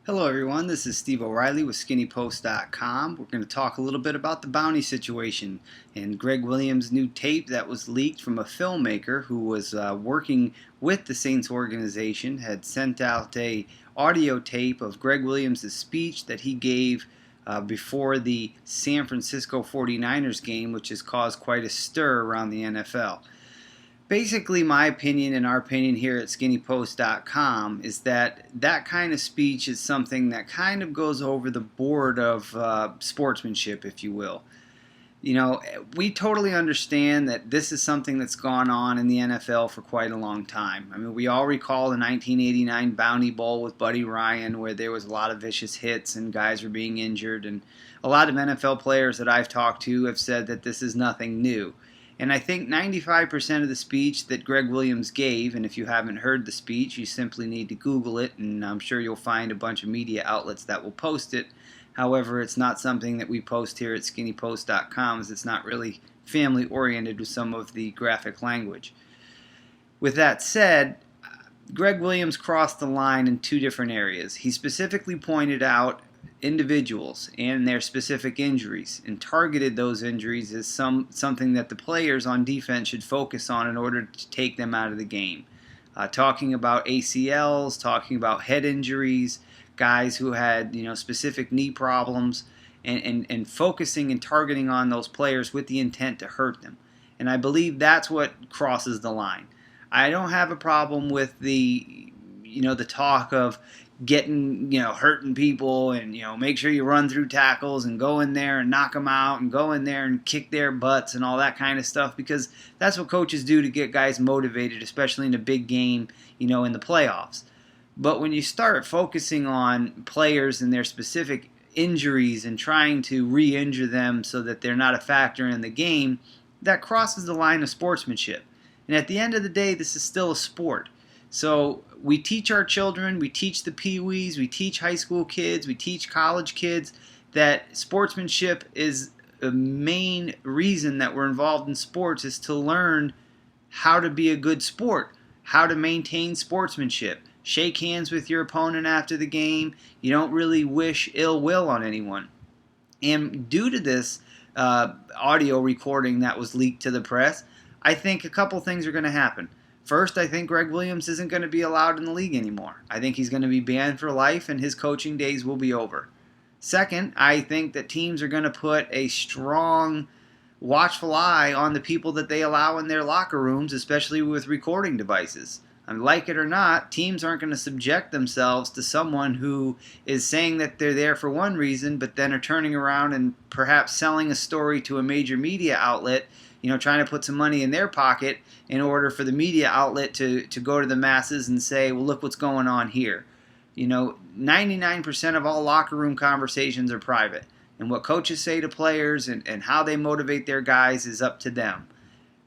Hello everyone, this is Steve O'Reilly with SkinnyPost.com. We're going to talk a little bit about the bounty situation and Gregg Williams' new tape that was leaked from a filmmaker who was working with the Saints organization, had sent out a audio tape of Gregg Williams' speech that he gave before the San Francisco 49ers game, which has caused quite a stir around the NFL. Basically, my opinion and our opinion here at skinnypost.com is that that kind of speech is something that kind of goes over the board of sportsmanship, if you will. You know, we totally understand that this is something that's gone on in the NFL for quite a long time. I mean, we all recall the 1989 Bounty Bowl with Buddy Ryan, where there was a lot of vicious hits and guys were being injured. And a lot of NFL players that I've talked to have said that this is nothing new. And I think 95% of the speech that Gregg Williams gave, and if you haven't heard the speech, you simply need to Google it, and I'm sure you'll find a bunch of media outlets that will post it. However, it's not something that we post here at skinnypost.com, as it's not really family-oriented with some of the graphic language. With that said, Gregg Williams crossed the line in two different areas. He specifically pointed out individuals and their specific injuries and targeted those injuries as something that the players on defense should focus on in order to take them out of the game. Talking about ACLs, talking about head injuries, guys who had specific knee problems, and focusing and targeting on those players with the intent to hurt them. And I believe that's what crosses the line. I don't have a problem with the talk of getting, hurting people and, make sure you run through tackles and go in there and knock them out and go in there and kick their butts and all that kind of stuff, because that's what coaches do to get guys motivated, especially in a big game, in the playoffs. But when you start focusing on players and their specific injuries and trying to re-injure them so that they're not a factor in the game, that crosses the line of sportsmanship. And at the end of the day, this is still a sport. So we teach our children, we teach the peewees, we teach high school kids, we teach college kids that sportsmanship is the main reason that we're involved in sports, is to learn how to be a good sport, how to maintain sportsmanship. Shake hands with your opponent after the game. You don't really wish ill will on anyone. And due to this audio recording that was leaked to the press, I think a couple things are going to happen. First, I think Gregg Williams isn't going to be allowed in the league anymore. I think he's going to be banned for life and his coaching days will be over. Second, I think that teams are going to put a strong, watchful eye on the people that they allow in their locker rooms, especially with recording devices. And like it or not, teams aren't going to subject themselves to someone who is saying that they're there for one reason, but then are turning around and perhaps selling a story to a major media outlet, trying to put some money in their pocket in order for the media outlet to go to the masses and say, well, look what's going on here. 99% of all locker room conversations are private. And what coaches say to players and how they motivate their guys is up to them.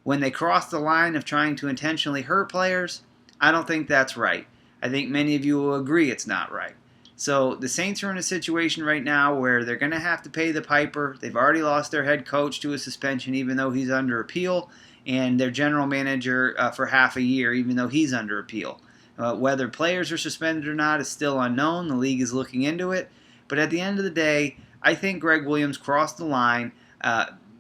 When they cross the line of trying to intentionally hurt players, I don't think that's right. I think many of you will agree it's not right. So the Saints are in a situation right now where they're going to have to pay the piper. They've already lost their head coach to a suspension, even though he's under appeal, and their general manager for half a year, even though he's under appeal. Whether players are suspended or not is still unknown. The league is looking into it. But at the end of the day, I think Gregg Williams crossed the line.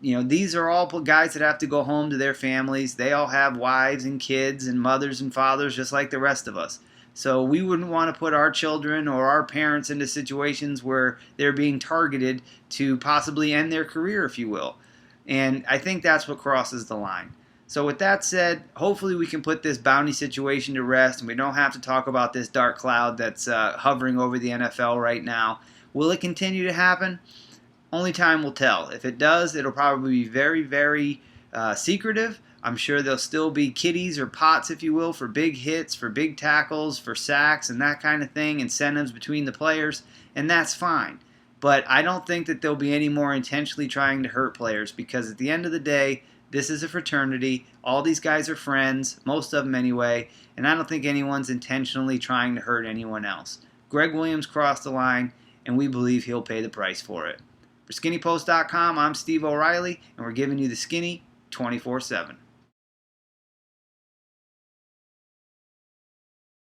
These are all guys that have to go home to their families. They all have wives and kids and mothers and fathers just like the rest of us. So we wouldn't want to put our children or our parents into situations where they're being targeted to possibly end their career, if you will. And I think that's what crosses the line. So with that said, hopefully we can put this bounty situation to rest and we don't have to talk about this dark cloud that's hovering over the NFL right now. Will it continue to happen? Only time will tell. If it does, it'll probably be very, very secretive. I'm sure there'll still be kiddies or pots, if you will, for big hits, for big tackles, for sacks and that kind of thing, incentives between the players, and that's fine. But I don't think that there'll be any more intentionally trying to hurt players, because at the end of the day, this is a fraternity. All these guys are friends, most of them anyway, and I don't think anyone's intentionally trying to hurt anyone else. Gregg Williams crossed the line, and we believe he'll pay the price for it. For SkinnyPost.com, I'm Steve O'Reilly, and we're giving you the Skinny 24/7.